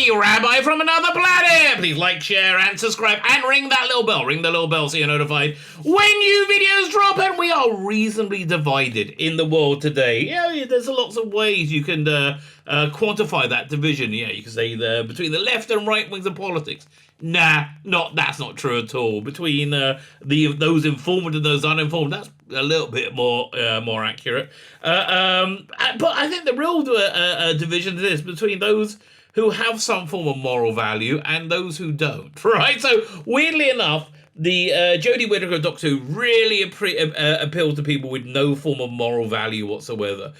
me, Rabbi from another planet. Please like, share, and subscribe, and ring that little bell. Ring the little bell so you're notified when new videos drop. And we are reasonably divided in the world today. Yeah, there's lots of ways you can quantify that division. Yeah, you can say between the left and right wings of politics. Nah, that's not true at all. Between those informed and those uninformed, that's a little bit more accurate. But I think the real division is this, between those who have some form of moral value and those who don't, right? So weirdly enough, the Jodie Whittaker of Doctor Who really appealed to people with no form of moral value whatsoever,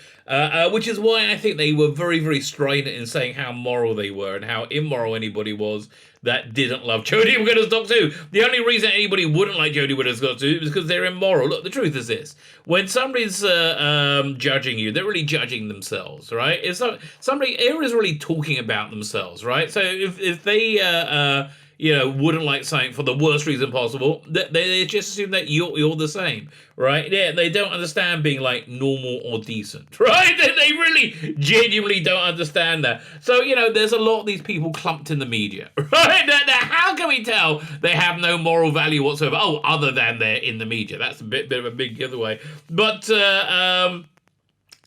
which is why I think they were very, very strident in saying how moral they were and how immoral anybody was that didn't love Jodie Whittaker's Doctor Who. The only reason anybody wouldn't like Jodie Whittaker's Doctor Who is because they're immoral. Look, the truth is this. When somebody's judging you, they're really judging themselves, right? If somebody is really talking about themselves, right? So if they wouldn't like something for the worst reason possible, they just assume that you're the same, right? Yeah, they don't understand being like normal or decent, right? They really genuinely don't understand that. So, there's a lot of these people clumped in the media, right? Now, how can we tell they have no moral value whatsoever? Oh, other than they're in the media. That's a bit of a big giveaway. But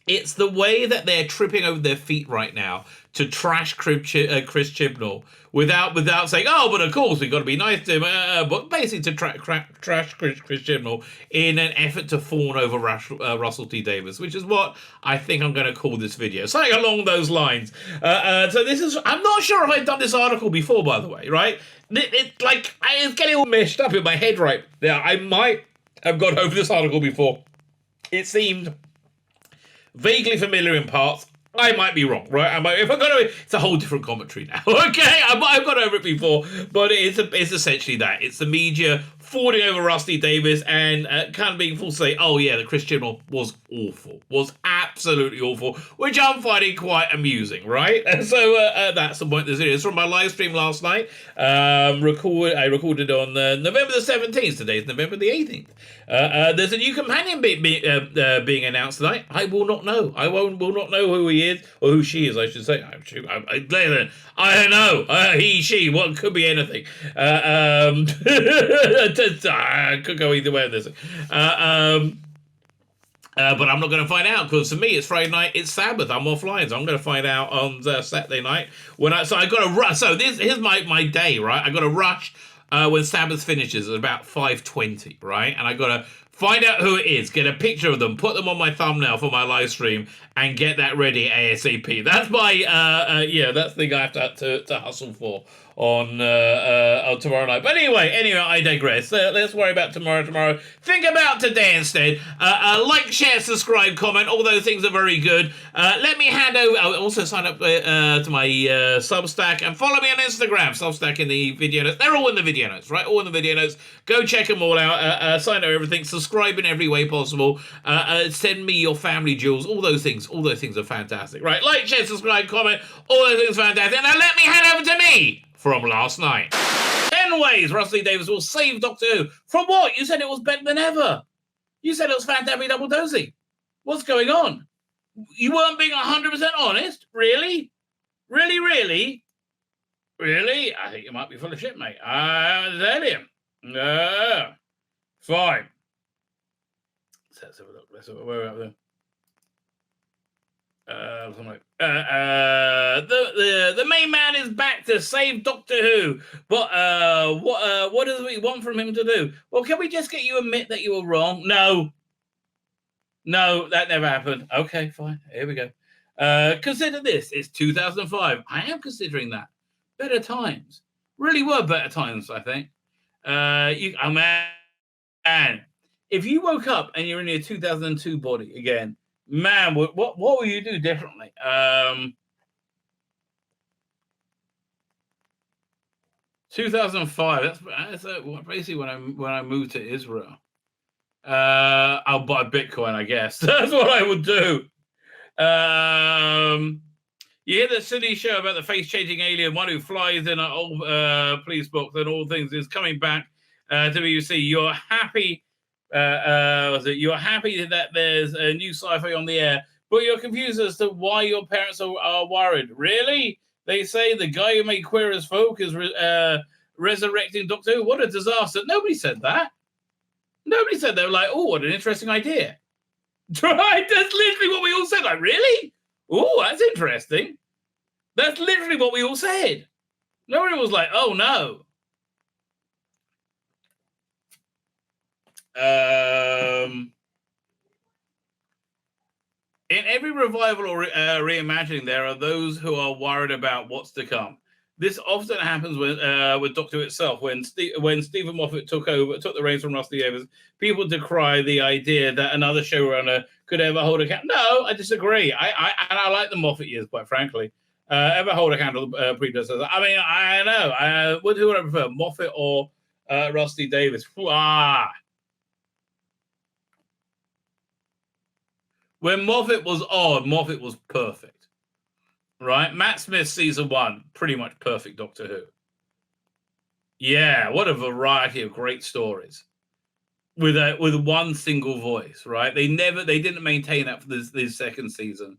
it's the way that they're tripping over their feet right now to trash Chris Chibnall without saying, oh, but of course we've got to be nice to him, but basically to trash Chris Chibnall in an effort to fawn over Russell T Davies, which is what I think I'm going to call this video, something along those lines. So this is, I'm not sure if I've done this article before, by the way, right? It's getting all meshed up in my head right now. I might have gone over this article before. It seemed vaguely familiar in parts. I might be wrong, right? It's a whole different commentary now. Okay, I've gone over it before, but it's essentially that. It's the media fawning over Rusty Davies and kind of being forced to say, oh yeah, the Chris Chibnall was awful, was absolutely awful, which I'm finding quite amusing, right? And so that's the point of this video. It's from my live stream last night. I recorded on November the 17th. Today's November the 18th. There's a new companion being announced tonight. I will not know. I will not know who he is, or who she is, I should say. I don't know. He, she, what could be anything. I could go either way with this. But I'm not going to find out, because for me it's Friday night, it's Sabbath, I'm offline, so I'm going to find out on Saturday night here's my day, right? I got to rush when Sabbath finishes at about 5:20, right? And I got to find out who it is, get a picture of them, put them on my thumbnail for my live stream, and get that ready ASAP. That's my that's the thing I have to hustle for on tomorrow night. But anyway, I digress. Let's worry about tomorrow. Think about today instead. Like, share, subscribe, comment. All those things are very good. Let me hand over. I'll also sign up to my Substack and follow me on Instagram. Substack in the video notes. They're all in the video notes, right? All in the video notes. Go check them all out. Sign up to everything. Subscribe in every way possible. Send me your family jewels. All those things are fantastic, right? Like, share, subscribe, comment. All those things are fantastic. Now let me hand over to me from last night. 10 ways Russell T Davies will save Doctor Who. From what? You said it was better than ever. You said it was fantastic double dosing. What's going on? You weren't being 100% honest? Really? Really? I think you might be full of shit, mate. Tell him. Fine. Let's have a look. Where are we at there? The main man is back to save Doctor Who. But what does we want from him to do? Well, can we just get you admit that you were wrong? No, that never happened. Okay, fine. Here we go. Consider this. It's 2005. I am considering that. Better times. Really were better times, I think. Man, if you woke up and you're in your 2002 body again, man, what will you do differently? 2005. That's basically when I moved to Israel. I'll buy Bitcoin, I guess. That's what I would do. You hear the silly show about the face-changing alien, one who flies in an old police box and all things is coming back to BBC. You're happy. You're happy that there's a new sci-fi on the air, but you're confused as to why your parents are worried. Really? They say the guy who made Queer as Folk is resurrecting Doctor Who. What a disaster. Nobody said that. Nobody said. They were like, oh, what an interesting idea. Right? That's literally what we all said. Like, really? Oh, that's interesting. That's literally what we all said. Nobody was like, oh, no. In every revival or reimagining, there are those who are worried about what's to come. This often happens with Doctor Who itself. When Stephen Moffat took the reins from Rusty Davies, people decry the idea that another showrunner could ever hold a candle. No, I disagree. I like the Moffat years, quite frankly. Ever hold a candle to predecessors? I mean, I know. Who would I prefer, Moffat or Rusty Davies? When Moffat was on, Moffat was perfect, right? Matt Smith season 1, pretty much perfect Doctor Who. Yeah, what a variety of great stories with one single voice, right? They didn't maintain that for this second season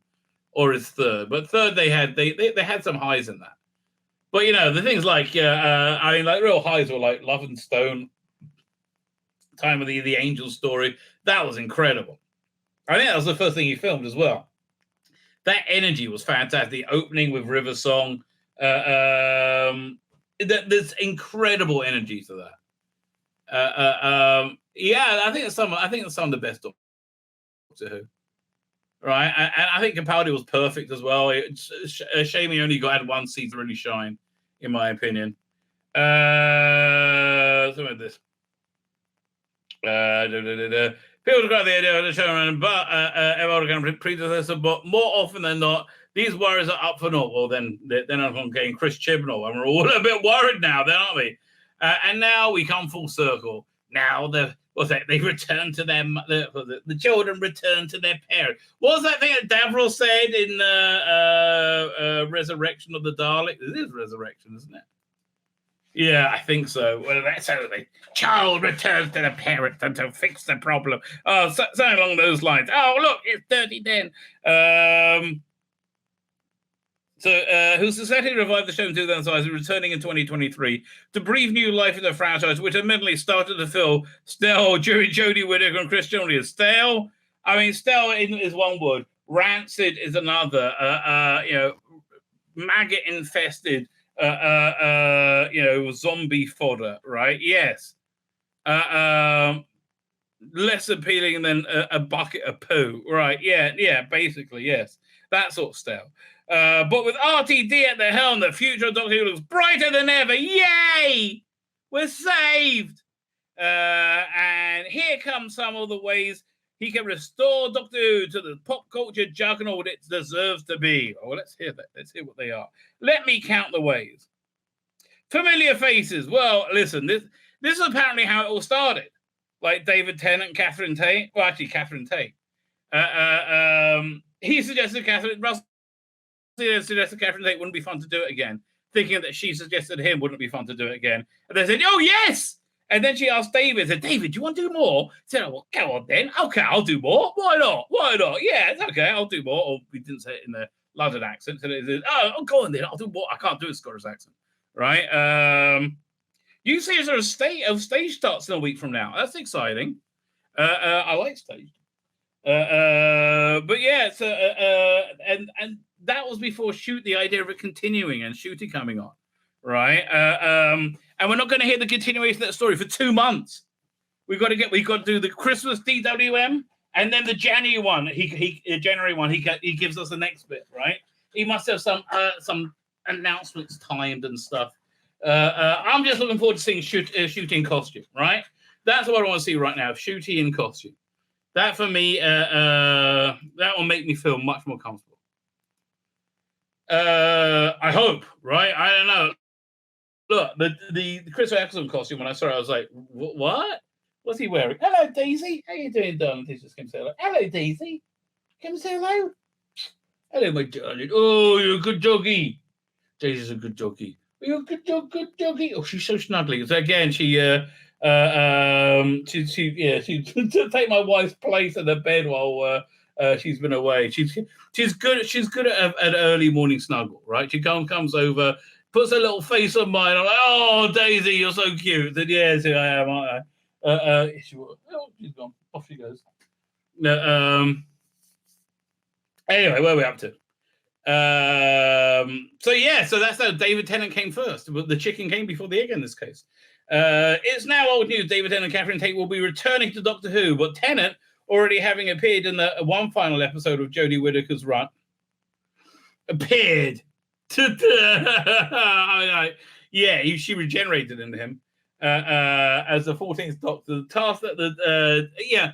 or his third, but third they had some highs in that. But the things like real highs were like Love and Stone, Time of the Angel story. That was incredible. I think that was the first thing he filmed as well. That energy was fantastic. The opening with River Song. There's incredible energy to that. I think it's some of the best Doctor Who. Right, and I think Capaldi was perfect as well. It's a shame he only had one season to really shine, in my opinion. Some of this. People describe the idea of the showrunner, but ever predecessor. But more often than not, these worries are up for naught. Well, then I'm getting Chris Chibnall, and we're all a bit worried now, then, aren't we? And now we come full circle. Now they return to the children return to their parents. What was that thing that Davros said in Resurrection of the Daleks? It is Resurrection, isn't it? Yeah, I think so. Well, that's how the child returns to the parents and to fix the problem. Oh, something along those lines. Oh, look, it's Dirty Den. Who successfully revived the show in 2005 is returning in 2023 to breathe new life into the franchise, which admittedly started to feel stale during Jodie Whittaker and Chris Chibnall. Stale? I mean, stale is one word. Rancid is another. Maggot-infested. Zombie fodder, right? Yes. Less appealing than a bucket of poo, right? Yeah, basically, yes. That sort of style. But with RTD at the helm, the future of Doctor Who looks brighter than ever. Yay! We're saved! And here come some of the ways he can restore Doctor Who to the pop culture juggernaut it deserves to be. Oh, let's hear that. Let's hear what they are. Let me count the ways. Familiar faces. Well, listen, this is apparently how it all started. Like David Tennant and Catherine Tate. Well, actually, Catherine Tate. He suggested Catherine Tate wouldn't be fun to do it again, thinking that she suggested him wouldn't be fun to do it again. And they said, oh, yes! And then she asked David, said, David, do you want to do more? He said, oh, well, go on then. Okay, I'll do more. Why not? Yeah, it's okay, I'll do more. Or we didn't say it in the London accent. So they said, oh, go on then, I'll do more. I can't do a Scottish accent, right? You see there's a stage starts in a week from now. That's exciting. I like stage. But yeah, so, and that was before the idea of it continuing and shooting coming on, right? And we're not going to hear the continuation of that story for 2 months. We've got to do the Christmas DWM and then the January one. January one. He gives us the next bit, right? He must have some announcements timed and stuff. I'm just looking forward to seeing shooting costume, right? That's what I want to see right now. Shooting in costume. That for me, that will make me feel much more comfortable. I hope, right? I don't know. Look, the Chris Eccleston costume, when I saw it, I was like, what? What's he wearing? Hello, Daisy. How you doing, darling? He just came to say hello. Hello, Daisy. Come and say hello. Hello, my darling. Oh, you're a good doggy. Daisy's a good doggy. You're a good doggy. Oh, she's so snuggly. So again, she take my wife's place in the bed while She's been away. She's good. She's good at an early morning snuggle, right? She comes over, puts her little face on mine. I'm like, oh, Daisy, you're so cute. And yes, I am, aren't I? She's gone. Off she goes. Anyway, where are we up to? So that's how David Tennant came first. But the chicken came before the egg in this case. It's now old news. David Tennant and Catherine Tate will be returning to Doctor Who, but Tennant already having appeared in the one final episode of Jodie Whittaker's run. Appeared. Yeah, she regenerated into him as the 14th Doctor. The task that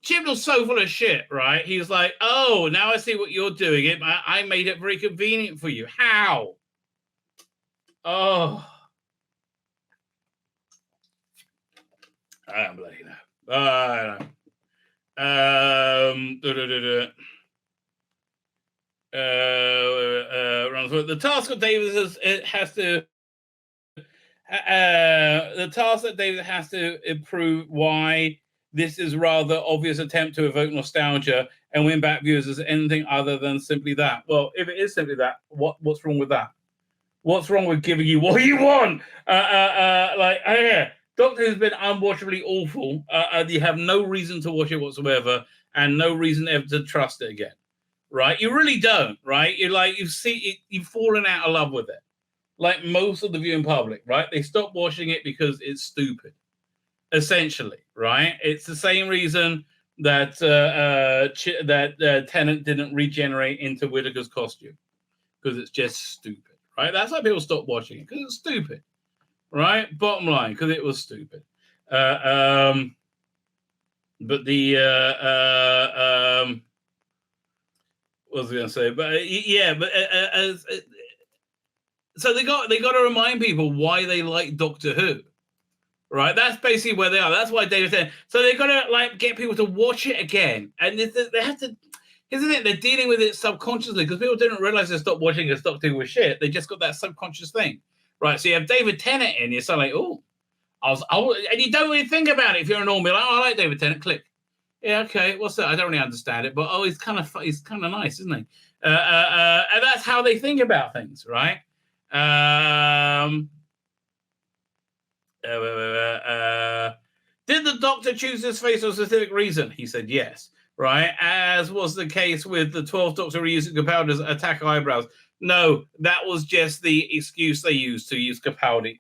Chibnall's so full of shit, right? He's like, oh, now I see what you're doing. I made it very convenient for you. How? Oh. I don't bloody know. I don't know. The task of Davies the task that Davies has to improve why this is rather obvious attempt to evoke nostalgia and win back viewers as anything other than simply that. Well, if it is simply that, what's wrong with that? What's wrong with giving you what you want? Doctor Who's been unwatchably awful. You have no reason to watch it whatsoever, and no reason ever to trust it again. Right? You really don't. Right? You've fallen out of love with it, like most of the viewing public. Right? They stopped watching it because it's stupid. Essentially, right? It's the same reason that Tennant didn't regenerate into Whittaker's costume, because it's just stupid, right? That's why people stopped watching it, because it's stupid, right? Bottom line, because it was stupid. But the what was I going to say? But so they got to remind people why they like Doctor Who. Right, that's basically where they are. That's why David said. So they've got to get people to watch it again, and they have to. Isn't it? They're dealing with it subconsciously because people didn't realize they stopped watching and stopped doing with shit. They just got that subconscious thing, right? So you have David Tennant in, you're so like, oh, and you don't really think about it if you're a normal. Like, oh, I like David Tennant. Click. Yeah, okay. What's that? I don't really understand it, but he's kind of nice, isn't he? And that's how they think about things, right? Did the Doctor choose this face for a specific reason? He said yes, right? As was the case with the 12th Doctor reusing Capaldi's attack eyebrows. No, that was just the excuse they used to use Capaldi.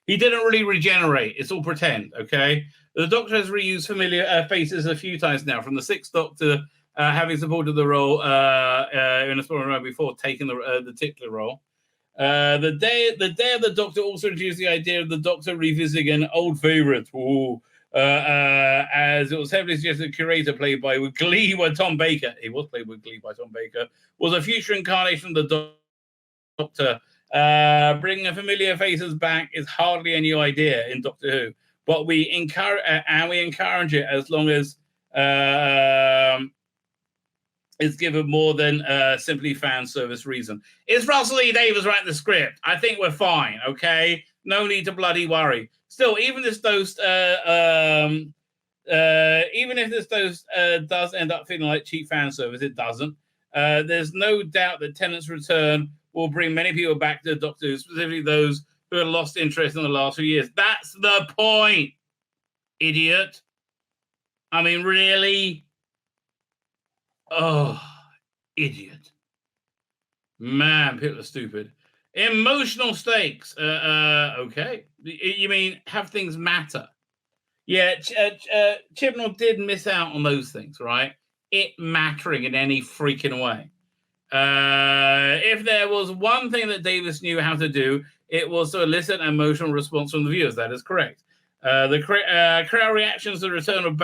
He didn't really regenerate. It's all pretend, okay? The Doctor has reused familiar faces a few times now, from the 6th Doctor having supported the role in a small role before taking the titular role. The day of the Doctor also introduced the idea of the Doctor revisiting an old favourite, as it was heavily suggested the curator played by with Glee by Tom Baker. He was played with Glee by Tom Baker. Was a future incarnation of the Doctor. Bringing familiar faces back is hardly a new idea in Doctor Who, but we encourage it as long as it's given more than simply fan service reason. Is Russell E. Davies writing the script? I think we're fine, okay? No need to bloody worry. Still, even if this dose does end up feeling like cheap fan service, it doesn't. There's no doubt that Tennant's return will bring many people back to Doctor Who, specifically those who have lost interest in the last few years. That's the point, idiot. I mean, really? Oh, idiot. Man, people are stupid. Emotional stakes. Okay. You mean have things matter? Yeah, Chibnall did miss out on those things, right? It mattering in any freaking way. If there was one thing that Davies knew how to do, it was to elicit an emotional response from the viewers. That is correct. The crowd reactions to the return of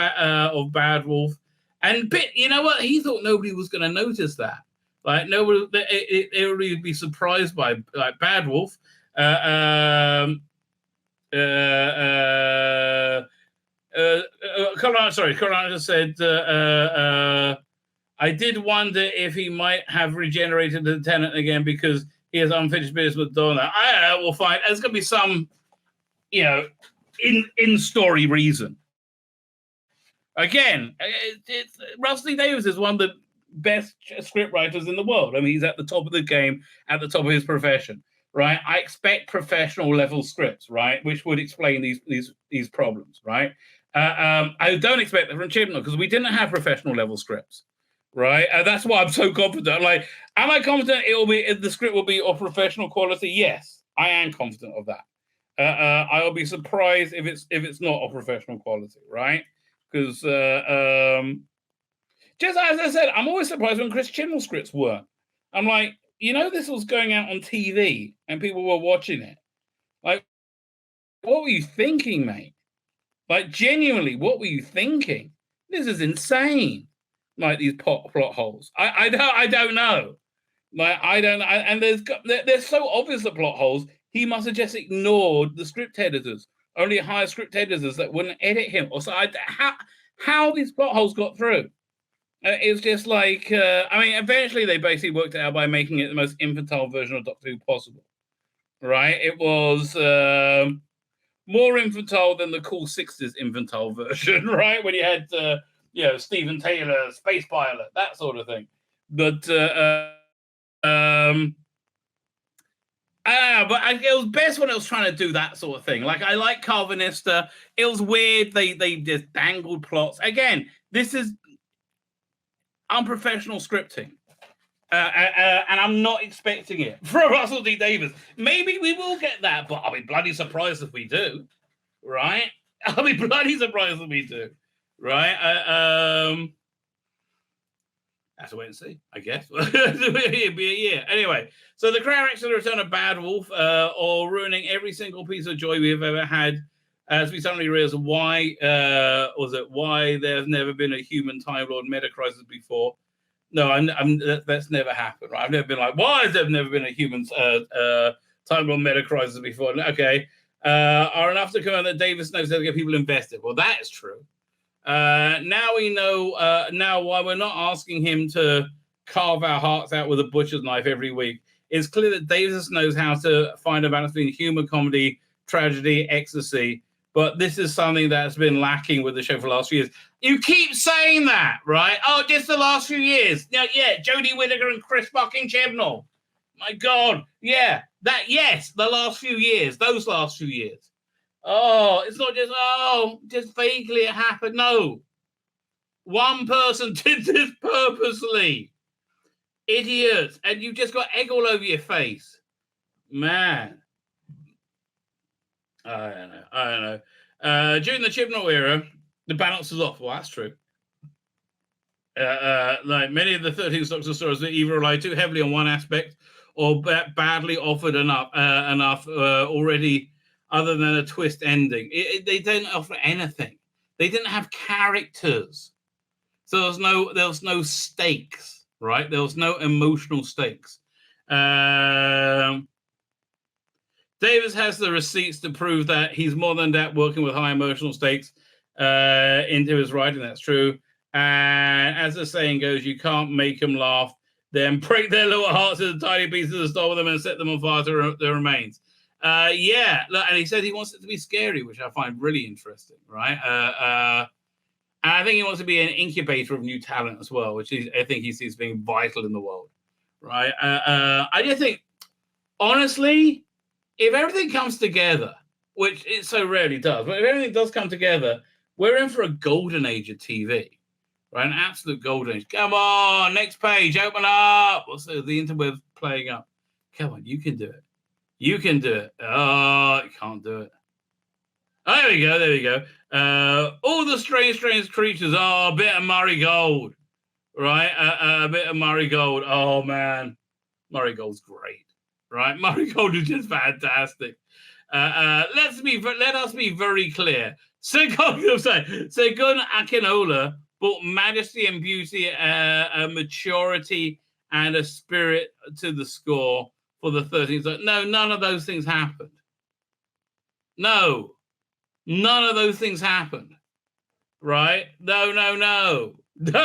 Bad Wolf. And you know what? He thought nobody was going to notice that. Like nobody, they would really be surprised by like Bad Wolf. Conrad just said, I did wonder if he might have regenerated the Lieutenant again because he has unfinished business with Donna. We'll find. There's going to be some, in story reason. Again, it's Russell Davies is one of the best script writers in the world. I mean, he's at the top of the game, at the top of his profession, right? I expect professional level scripts, right, which would explain these problems, right? I don't expect that from Chibnall because we didn't have professional level scripts, right? That's why I'm so confident. I'm like, am I confident the script will be of professional quality? Yes, I am confident of that. I'll be surprised if it's not of professional quality, right? Because just as I said, I'm always surprised when Chris Chibnall scripts weren't. I'm like, this was going out on TV and people were watching it. Like, what were you thinking, mate? Like, genuinely, what were you thinking? This is insane. Like these plot holes. I don't know. Like, I don't know. And they're so obvious the plot holes. He must have just ignored the script editors. Only hired script editors that wouldn't edit him. Or so how these plot holes got through. It's just like, eventually they basically worked it out by making it the most infantile version of Doctor Who possible. Right? It was more infantile than the cool 60s infantile version, right? When you had, Stephen Taylor, Space Pilot, that sort of thing. But it was best when it was trying to do that sort of thing. Like, I like Calvinista. It was weird. They just dangled plots. Again, this is unprofessional scripting. And I'm not expecting it from Russell D. Davies. Maybe we will get that, but I'll be bloody surprised if we do. Right? I'll be bloody surprised if we do. Right? Have to wait and see, I guess. It'll be a year. Anyway, so the Crown acts the return of Bad Wolf, or ruining every single piece of joy we've ever had, as we suddenly realize why there's never been a human Time Lord meta crisis before. No, that's never happened. Right? I've never been like, why has there never been a human Time Lord meta crisis before? Okay, are enough to confirm that Davis knows how to get people invested. Well, that is true. Now we know now why we're not asking him to carve our hearts out with a butcher's knife every week. It's clear that Davis knows how to find a balance between humor, comedy, tragedy, ecstasy. But this is something that's been lacking with the show for the last few years. You keep saying that, right? Oh, just the last few years. Yeah, Jodie Whittaker and Chris fucking Chibnall. My God. Yeah, the last few years. Those last few years. Oh, it's not just vaguely it happened. No. One person did this purposely. Idiots. And you've just got egg all over your face. Man. I don't know. During the Chibnall era, the balance was off. Well, that's true. Like many of the 13th Doctor stories, they either rely too heavily on one aspect or badly offered enough already, other than a twist ending. They didn't offer anything. They didn't have characters, so there was no stakes. Right? There was no emotional stakes. Davis has the receipts to prove that he's more than that, working with high emotional stakes into his writing. That's true. And as the saying goes, you can't make them laugh, then break their little hearts into tiny pieces and stop them and set them on fire to their remains. And he said he wants it to be scary, which I find really interesting, right? And I think he wants to be an incubator of new talent as well, which I think he sees being vital in the world, right? I just think, honestly, if everything comes together, which it so rarely does, but if everything does come together, we're in for a golden age of TV, right? An absolute golden age. Come on, next page, open up. What's the interwebs playing up? Come on, you can do it. You can do it. Oh, you can't do it. Oh, there we go. All the strange creatures. Oh, a bit of Murray Gold, right? A bit of Murray Gold. Oh, man. Murray Gold's great. Right, Murray Gold is just fantastic. Let us be very clear. Segun Akinola brought majesty and beauty, a maturity and a spirit to the score for the 13th. No, none of those things happened. No, none of those things happened. Right? No. There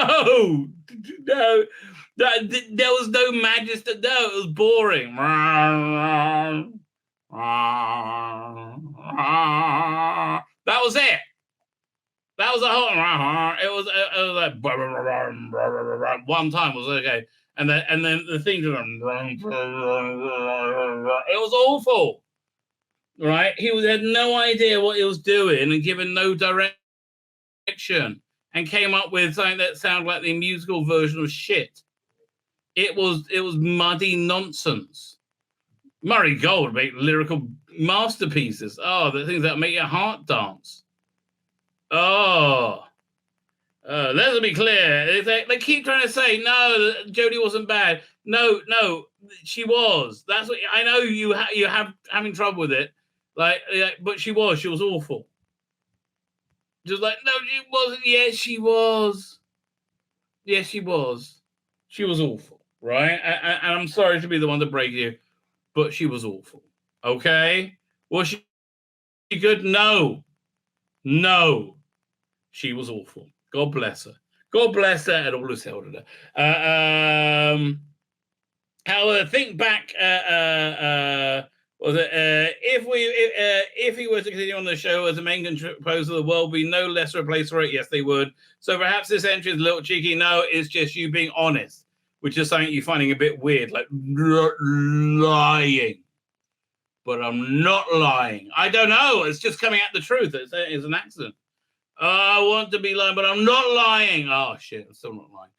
was no majesty. No, it was boring. That was it. That was a whole. It was like one time was okay, and then the thing just. It was awful, right? He had no idea what he was doing and given no direction, and came up with something that sounded like the musical version of shit. It was muddy nonsense. Murray Gold made lyrical masterpieces. Oh, the things that make your heart dance. Oh, let's be clear. They keep trying to say, no, Jodie wasn't bad. No, she was. That's what I know. You have having trouble with it, but she was awful. Just like, no, she wasn't. Yes, she was. Yes, she was. She was awful, right? And I'm sorry to be the one to break you, but she was awful. Okay, was she good? No. She was awful. God bless her. God bless her and all who's held her. However, think back. If he were to continue on the show as a main composer, the world would be no less a place for it. Yes, they would. So perhaps this entry is a little cheeky. No, it's just you being honest, which is something you're finding a bit weird, like lying. But I'm not lying. I don't know. It's just coming out the truth. It's an accident. I want to be lying, but I'm not lying. Oh, shit. I'm still not lying.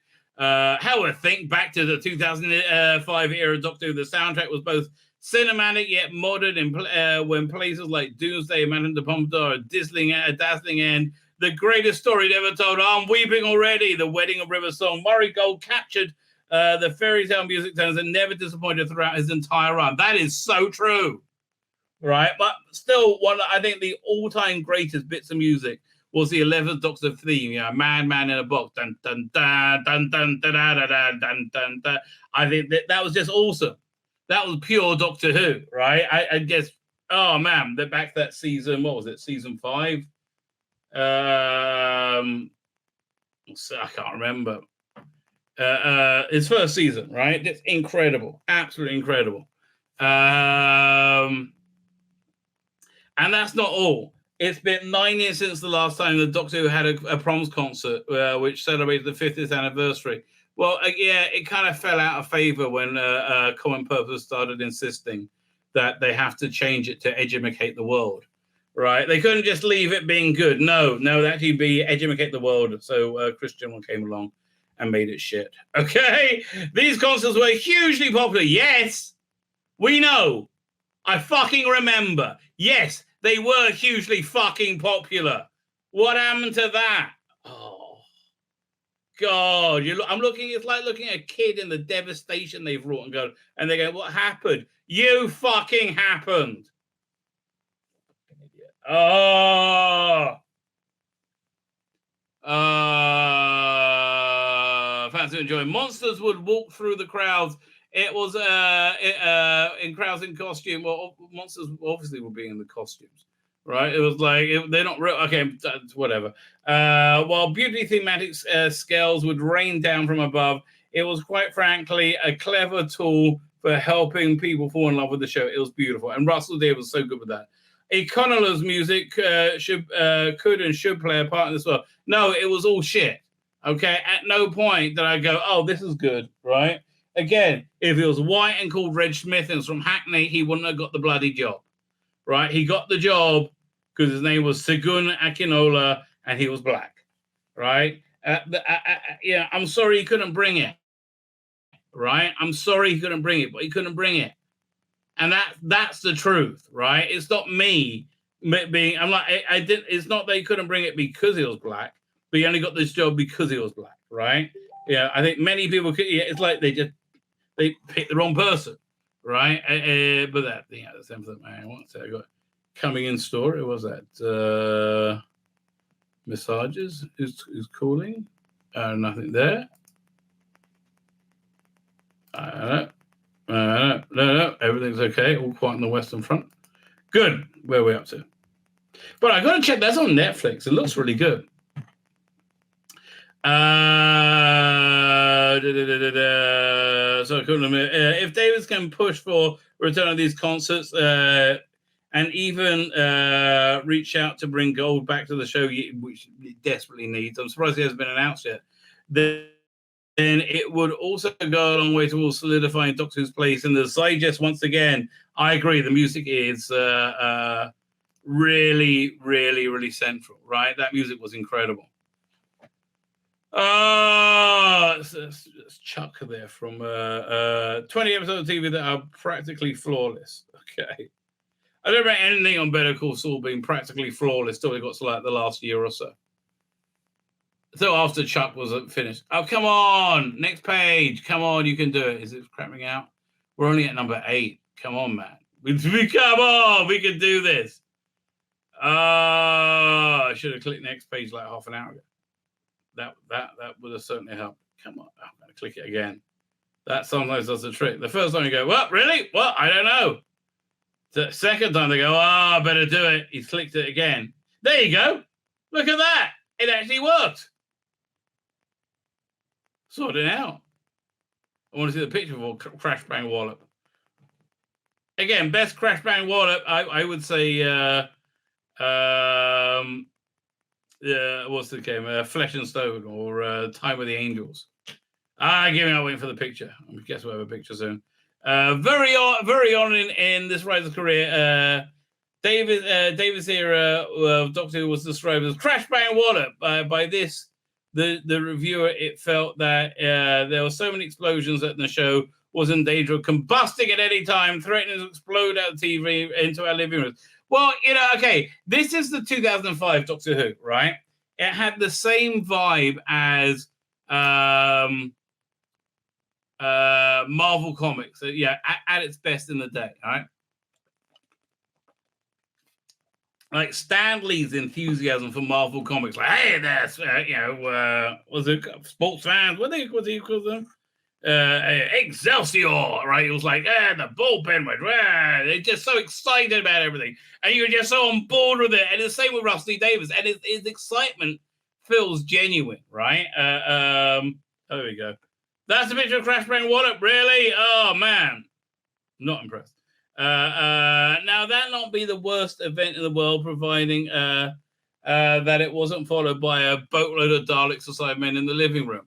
However, think back to the 2005 era Doctor Who. The soundtrack was both cinematic yet modern when places like Doomsday, Madame de Pompadour, a dazzling end. The greatest story ever told. I'm weeping already. The Wedding of River song. Murray Gold captured the fairy tale music tones and never disappointed throughout his entire run. That is so true. Right? But still, I think the all-time greatest bits of music was the 11th Doctor theme, Madman in a Box. Dun, dun, dun, dun, dun, dun, dun, dun, dun, dun, dun. I think that was just awesome. That was pure Doctor Who, right? I guess, oh man, back to that season, what was it, season 5? I can't remember. His first season, right? It's incredible, absolutely incredible. And that's not all. It's been 9 years since the last time the Doctor Who had a proms concert, which celebrated the 50th anniversary. Well, it kind of fell out of favor when Common Purpose started insisting that they have to change it to Edumacate the World, right? They couldn't just leave it being good. No, it'd actually be Edumacate the World. So Chris Chibnall came along and made it shit. Okay? These concerts were hugely popular. Yes, we know. I fucking remember. Yes, they were hugely fucking popular. What happened to that? Oh, God. I'm looking, it's like looking at a kid in the devastation they've wrought and they go, what happened? You fucking happened. Oh. Fans who enjoy monsters would walk through the crowds. It was in crowds in costume. Well, monsters obviously were being in the costumes, right? It was like they're not real. Okay, whatever. While beauty thematic scales would rain down from above, it was quite frankly a clever tool for helping people fall in love with the show. It was beautiful, and Russell Deere was so good with that. Econolo's music could and should play a part in this well. No, it was all shit. Okay, at no point did I go, oh, this is good, right? Again, if he was white and called Reg Smith and was from Hackney, he wouldn't have got the bloody job, right? He got the job because his name was Segun Akinola and he was black, right? I'm sorry he couldn't bring it, right? I'm sorry he couldn't bring it, but he couldn't bring it. And that's the truth, right? It's not me being, I'm like, it's not that he couldn't bring it because he was black, but he only got this job because he was black, right? Yeah, I think many people could, it's like they picked the wrong person, right? But that's the same thing. What's that? I got coming in store. Who was that? Massages. Who's calling? Nothing there. No, everything's okay. All quiet on the Western Front. Good. Where are we up to? But I got to check. That's on Netflix. It looks really good. So if Davies can push for return of these concerts, and and even reached out to bring Gold back to the show, which it desperately needs. I'm surprised he hasn't been announced yet. Then it would also go a long way towards solidifying Doctor Who's place in the Digest once again. I agree. The music is really, really, really central, right? That music was incredible. It's Chuck there from 20 episodes of TV that are practically flawless. Okay. I don't remember anything on Better Call Saul being practically flawless till we got to like the last year or so. So after Chuck was finished. Oh, come on. Next page. Come on, you can do it. Is it crapping out? We're only at number 8. Come on, man. Come on, we can do this. I should have clicked next page like half an hour ago. That would have certainly helped. Come on, I'm going to click it again. That sometimes does the trick. The first time you go, what, really? What? I don't know. The second time they go, I better do it. He's clicked it again. There you go. Look at that. It actually worked. Sort it out. I want to see the picture of Crash Bang Wallop. Again, best Crash Bang Wallop, I would say, what's the game? Flesh and Stone or Time with the Angels. Give me a waiting for the picture. I guess we'll have a picture soon. Very on in this writer's career. Davies' era of Doctor Who was described as Crash Bang Wallop. By this, the reviewer, it felt that there were so many explosions that the show was in danger of combusting at any time, threatening to explode out of the TV into our living rooms. Well, okay, this is the 2005 Doctor Who, right? It had the same vibe as Marvel Comics, at its best in the day, all right? Like Stan Lee's enthusiasm for Marvel Comics, like, hey, that's was it sports fans? What do you call them? Excelsior, right? It was like, the bullpen went, they're just so excited about everything, and you're just so on board with it. And the same with Rusty Davies, and his excitement feels genuine, right? There we go. That's a picture of Crash Bang Wallop, really? Oh man, not impressed. Now that not be the worst event in the world, providing that it wasn't followed by a boatload of Daleks or Cybermen in the living room.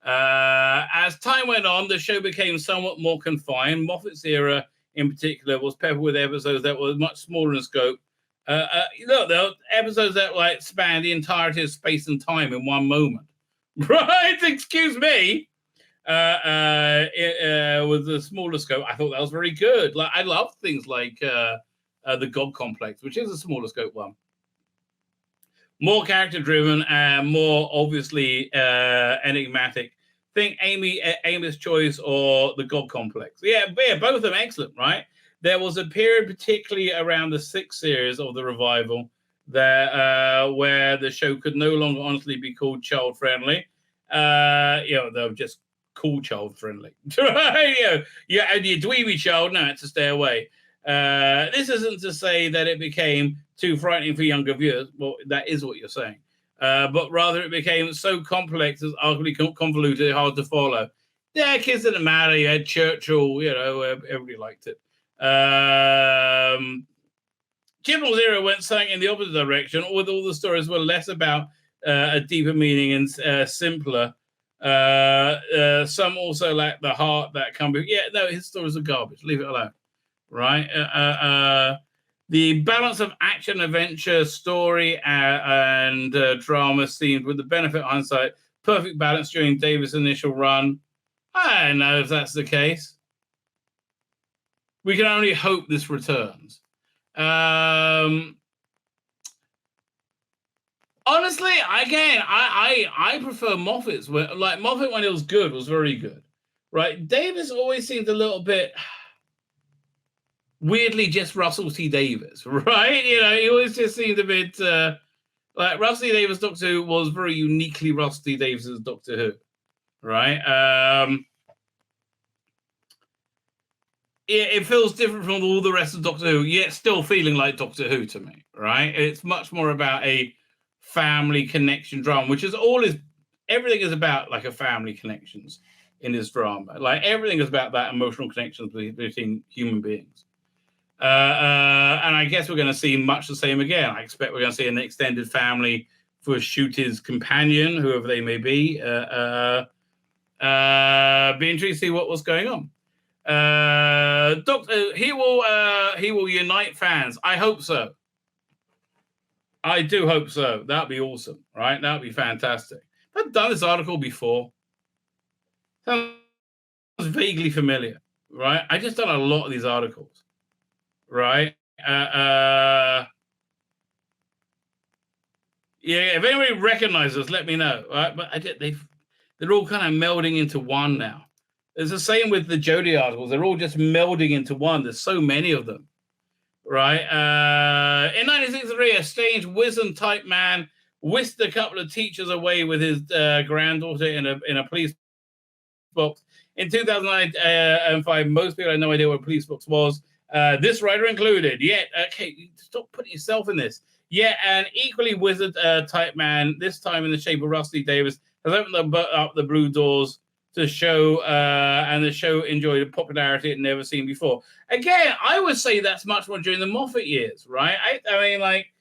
As time went on, the show became somewhat more confined. Moffat's era, in particular, was peppered with episodes that were much smaller in scope. Look, there were episodes that like spanned the entirety of space and time in one moment. Right? Excuse me. With the smaller scope, I thought that was very good. Like I love things like the God Complex, which is a smaller scope one. More character driven and more obviously enigmatic. Think Amy's Choice or the God Complex. Yeah, both of them excellent, right? There was a period, particularly around the 6th series of the revival, that where the show could no longer honestly be called child friendly. They were just cool child friendly. And your dweeby child, no, it's to stay away. This isn't to say that it became too frightening for younger viewers. Well, that is what you're saying. But rather it became so complex as arguably convoluted, hard to follow. Yeah, kids didn't matter. You had Churchill, everybody liked it. Chibnall's era went something in the opposite direction, with all the stories were less about a deeper meaning and simpler. Some also lack the heart that can be. Yeah, no, his stories are garbage. Leave it alone. Right? The balance of action, adventure, story, and drama seemed, with the benefit of hindsight, perfect balance during Davies' initial run. I don't know if that's the case. We can only hope this returns. Honestly, again, I prefer Moffat's. Like Moffat, when it was good, was very good, right? Davies always seemed a little bit weirdly just Russell T Davies, right? He always just seemed a bit like Russell T Davies' Doctor Who was very uniquely Russell T Davies' Doctor Who, right? It feels different from all the rest of Doctor Who, yet still feeling like Doctor Who to me, right? It's much more about a family connection drama, which is everything is about like a family connections in this drama. Like everything is about that emotional connections between human beings. And I guess we're going to see much the same again. I expect we're going to see an extended family for Shooter's companion, whoever they may be. Be intrigued to see what was going on. Doctor, he will unite fans. I hope so. I do hope so. That'd be awesome, right? That'd be fantastic. I've done this article before. Sounds vaguely familiar, right? I just done a lot of these articles, right? Yeah, if anybody recognizes, let me know, right? But they're all kind of melding into one now. It's the same with the Jody articles. They're all just melding into one. There's so many of them, right? In 1963, a strange Wisdom-type man whisked a couple of teachers away with his granddaughter in a police box. In 2005, most people had no idea what a police box was. This writer included. Yet, okay, stop putting yourself in this. Yet, an equally wizard-type man, this time in the shape of Rusty Davies, has opened up the blue doors to show, and the show enjoyed a popularity it never seen before. Again, I would say that's much more during the Moffat years, right? I mean, like,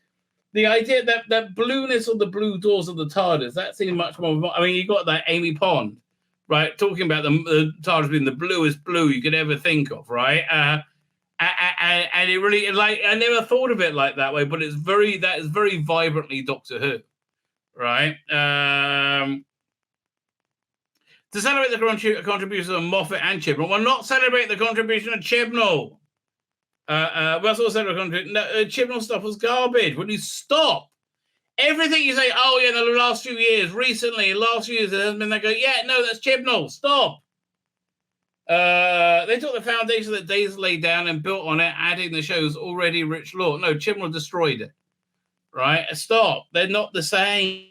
the idea that blueness of the blue doors of the TARDIS, that seemed much more. I mean, you got that Amy Pond, right, talking about the TARDIS being the bluest blue you could ever think of, right? And it really, like, I never thought of it like that way, but that is very vibrantly Doctor Who, right? To celebrate the contribution of Moffat and Chibnall, we'll not celebrate the contribution of Chibnall. We'll also celebrate Chibnall stuff was garbage. Will you stop? Everything you say, oh yeah, the last few years, recently, last few years, there hasn't been that go, yeah, no, that's Chibnall. Stop. They took the foundation that Davies laid down and built on it, adding the show's already rich lore. No, Chibnall destroyed it. Right? Stop. They're not the same.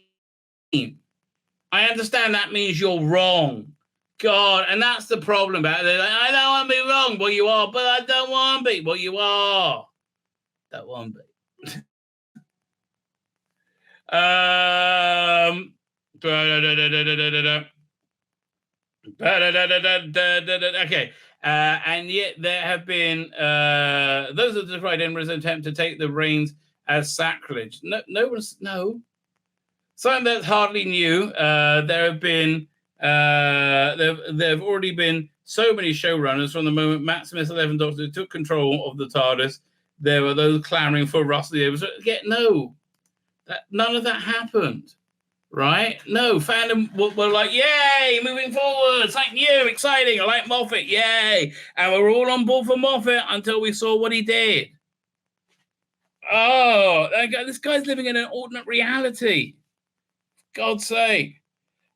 I understand that means you're wrong. God, and that's the problem about it. Like, I don't want to be wrong. Well, you are, but I don't want to be. Well, you are. Don't want to be. Okay. And yet there have been those that defied Edinburgh's attempt to take the reins as sacrilege. No. Something that's hardly new. There have already been so many showrunners from the moment Matt Smith's 11th Doctor took control of the TARDIS. There were those clamoring for Rusty Davies. None of that happened, right? No, fandom were like, yay, moving forward, something new, exciting. I like Moffat, yay. And we were all on board for Moffat until we saw what he did. Oh, this guy's living in an alternate reality. God's sake.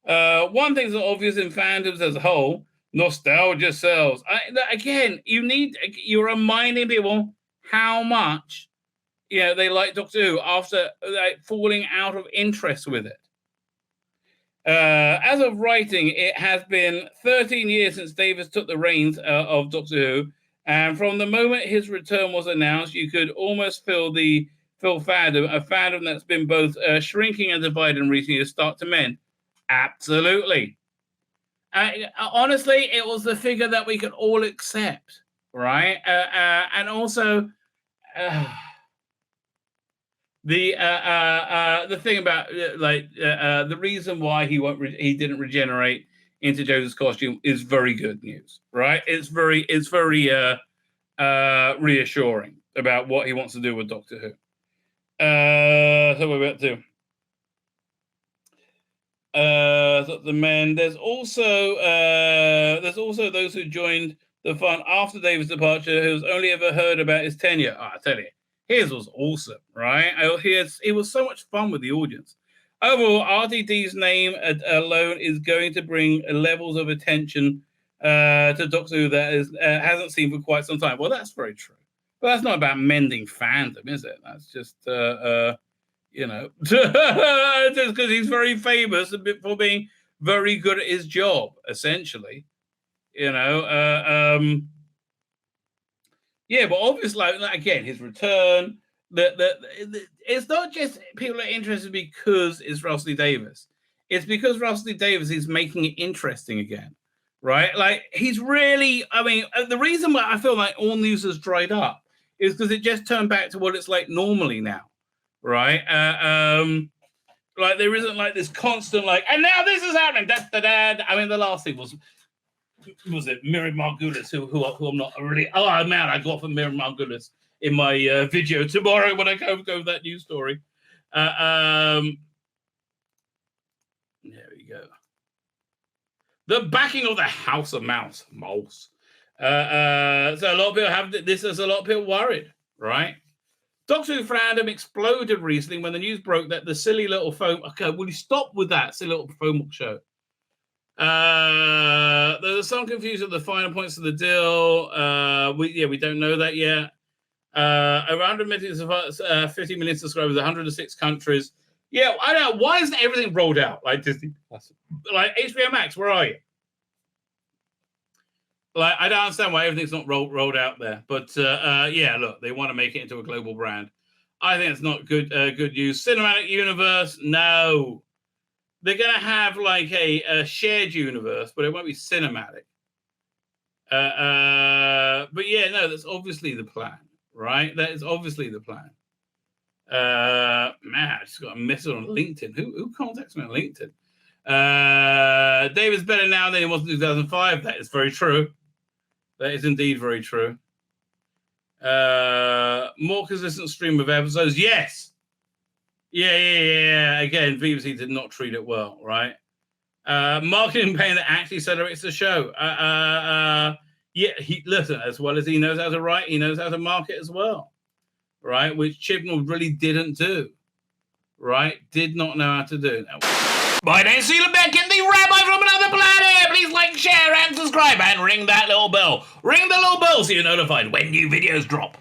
One thing's obvious in fandoms as a whole, nostalgia sells. Again, you're reminding people how much they like Doctor Who after falling out of interest with it. As of writing, it has been 13 years since Davies took the reins of Doctor Who, and from the moment his return was announced, you could almost feel fandom, a fandom that's been both shrinking and divided in recent years, start to mend. Absolutely. Honestly, it was the figure that we could all accept, right? And also, the thing about the reason why he didn't regenerate into Joseph's costume is very good news, right? It's very reassuring about what he wants to do with Doctor Who. So we're about to. The men. There's also those who joined the Fawn after Davies' departure, who's only ever heard about his tenure. I tell you, his was awesome, right? It was so much fun with the audience. Overall, RTD's name alone is going to bring levels of attention to Doctor Who that hasn't seen for quite some time. Well, that's very true. But that's not about mending fandom, is it? That's just, just because he's very famous for being very good at his job, essentially. Yeah, but obviously, again, his return, it's not just people are interested because it's Rusty Davies. It's because Rusty Davies is making it interesting again, right? Like, he's really, the reason why I feel like all news has dried up is because it just turned back to what it's like normally now, right? Like there isn't like this constant like, and now this is happening. Da, da, da. I mean, the last thing was it Miriam Margulis, who I'm not really. Oh man, I got for Miriam Margulis in my video tomorrow when I go over that news story. There we go. The backing of the House of Mouse. So a lot of people have this as a lot of people worried, right? Doctor Who fandom exploded recently when the news broke that the silly little foam. Okay, will you stop with that silly little foam show? There's some confusion of the final points of the deal. We don't know that yet. Around 50 million subscribers, 106 countries. Yeah, I don't know. Why isn't everything rolled out like Disney Plus? Like HBO Max, where are you? Like, I don't understand why everything's not rolled out there. But yeah, look, they want to make it into a global brand. I think it's not good news. Cinematic universe, no. They're going to have like a shared universe, but it won't be cinematic. But yeah, no, that's obviously the plan, right? That is obviously the plan. Man, I just got a message on LinkedIn. Who contacts me on LinkedIn? Davies better now than he was in 2005. That is very true. That is indeed very true. More consistent stream of episodes. Yes. Yeah. Again, BBC did not treat it well, right? Marketing campaign that actually celebrates the show. Yeah, listen, as well as he knows how to write, he knows how to market as well, right? Which Chibnall really didn't do, right? Did not know how to do. My name's Tzvi Lebetkin, the Rabbi from another planet. Please like, share, and subscribe, and ring that little bell. Ring the little bell so you're notified when new videos drop.